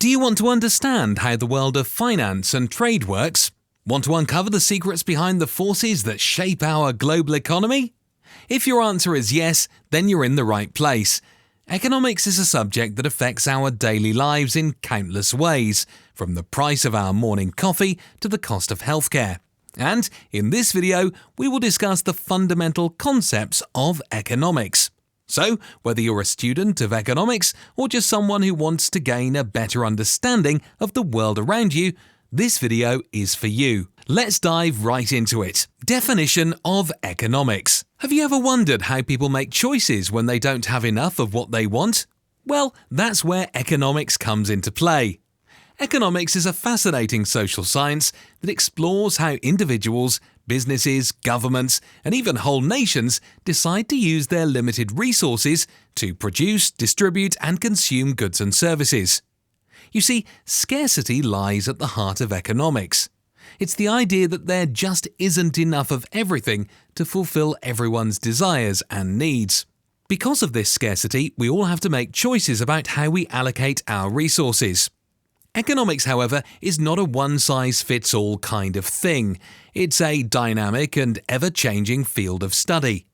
Do you want to understand how the world of finance and trade works? Want to uncover the secrets behind the forces that shape our global economy? If your answer is yes, then you're in the right place. Economics is a subject that affects our daily lives in countless ways, from the price of our morning coffee to the cost of healthcare. And in this video, we will discuss the fundamental concepts of economics. So, whether you're a student of economics or just someone who wants to gain a better understanding of the world around you, this video is for you. Let's dive right into it. Definition of economics. Have you ever wondered how people make choices when they don't have enough of what they want? Well, that's where economics comes into play. Economics is a fascinating social science that explores how individuals, businesses, governments, and even whole nations decide to use their limited resources to produce, distribute, and consume goods and services. You see, scarcity lies at the heart of economics. It's the idea that there just isn't enough of everything to fulfill everyone's desires and needs. Because of this scarcity, we all have to make choices about how we allocate our resources. Economics, however, is not a one-size-fits-all kind of thing. It's a dynamic and ever-changing field of study.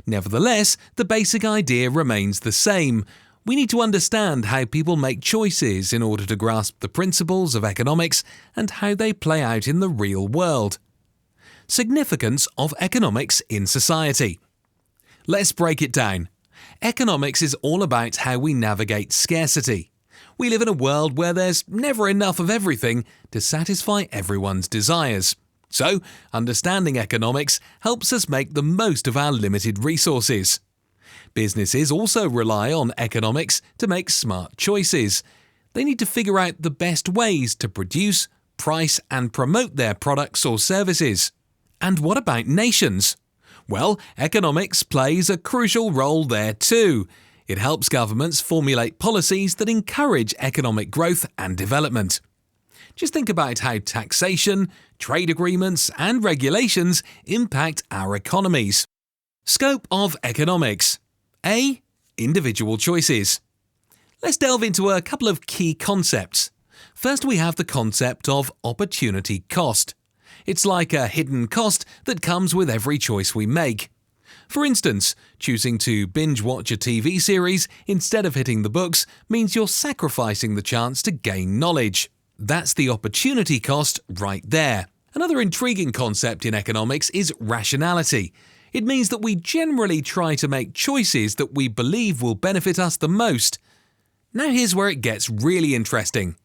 Nevertheless, the basic idea remains the same. We need to understand how people make choices in order to grasp the principles of economics and how they play out in the real world. Significance of economics in society. Let's break it down. Economics is all about how we navigate scarcity. We live in a world where there's never enough of everything to satisfy everyone's desires. So, understanding economics helps us make the most of our limited resources. Businesses also rely on economics to make smart choices. They need to figure out the best ways to produce, price, and promote their products or services. And what about nations? Well, economics plays a crucial role there too. It helps governments formulate policies that encourage economic growth and development. Just think about how taxation, trade agreements, and regulations impact our economies. Scope of economics. A. Individual choices. Let's delve into a couple of key concepts. First, we have the concept of opportunity cost. It's like a hidden cost that comes with every choice we make. For instance, choosing to binge-watch a TV series instead of hitting the books means you're sacrificing the chance to gain knowledge. That's the opportunity cost right there. Another intriguing concept in economics is rationality. It means that we generally try to make choices that we believe will benefit us the most. Now here's where it gets really interesting.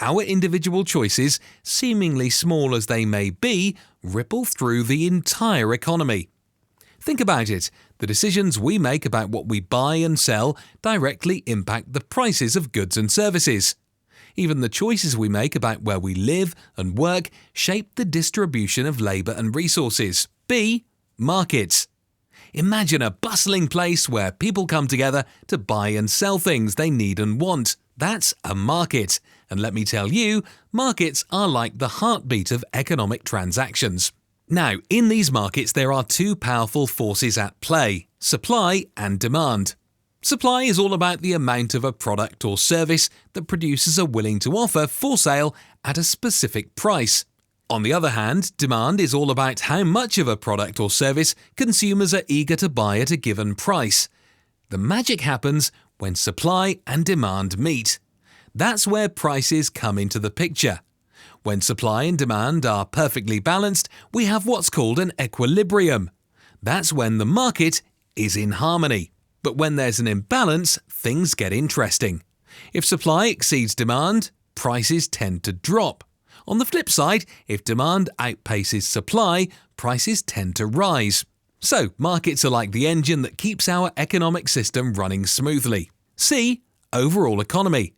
Our individual choices, seemingly small as they may be, ripple through the entire economy. Think about it. The decisions we make about what we buy and sell directly impact the prices of goods and services. Even the choices we make about where we live and work shape the distribution of labour and resources. B. Markets. Imagine a bustling place where people come together to buy and sell things they need and want. That's a market. And let me tell you, markets are like the heartbeat of economic transactions. Now, in these markets, there are two powerful forces at play: supply and demand. Supply is all about the amount of a product or service that producers are willing to offer for sale at a specific price. On the other hand, demand is all about how much of a product or service consumers are eager to buy at a given price. The magic happens when supply and demand meet. That's where prices come into the picture. When supply and demand are perfectly balanced, we have what's called an equilibrium. That's when the market is in harmony. But when there's an imbalance, things get interesting. If supply exceeds demand, prices tend to drop. On the flip side, if demand outpaces supply, prices tend to rise. So, markets are like the engine that keeps our economic system running smoothly. C. Overall economy.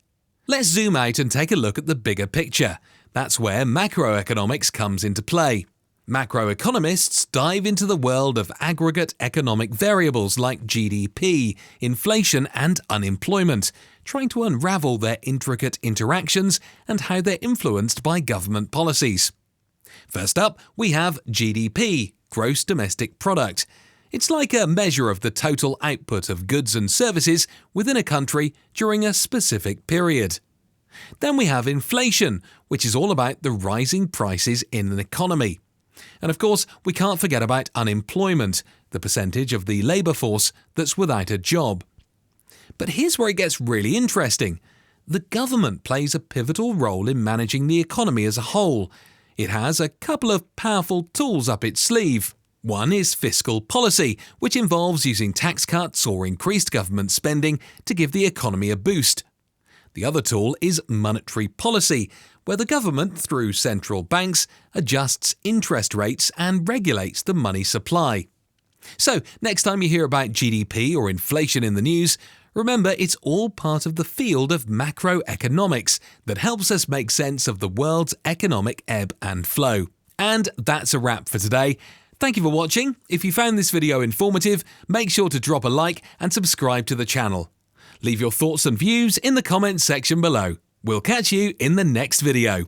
Let's zoom out and take a look at the bigger picture. That's where macroeconomics comes into play. Macroeconomists dive into the world of aggregate economic variables like GDP, inflation, and unemployment, trying to unravel their intricate interactions and how they're influenced by government policies. First up, we have GDP, Gross Domestic Product. It's like a measure of the total output of goods and services within a country during a specific period. Then we have inflation, which is all about the rising prices in an economy. And of course, we can't forget about unemployment, the percentage of the labour force that's without a job. But here's where it gets really interesting. The government plays a pivotal role in managing the economy as a whole. It has a couple of powerful tools up its sleeve. One is fiscal policy, which involves using tax cuts or increased government spending to give the economy a boost. The other tool is monetary policy, where the government, through central banks, adjusts interest rates and regulates the money supply. So, next time you hear about GDP or inflation in the news, remember it's all part of the field of macroeconomics that helps us make sense of the world's economic ebb and flow. And that's a wrap for today. Thank you for watching. If you found this video informative, make sure to drop a like and subscribe to the channel. Leave your thoughts and views in the comments section below. We'll catch you in the next video.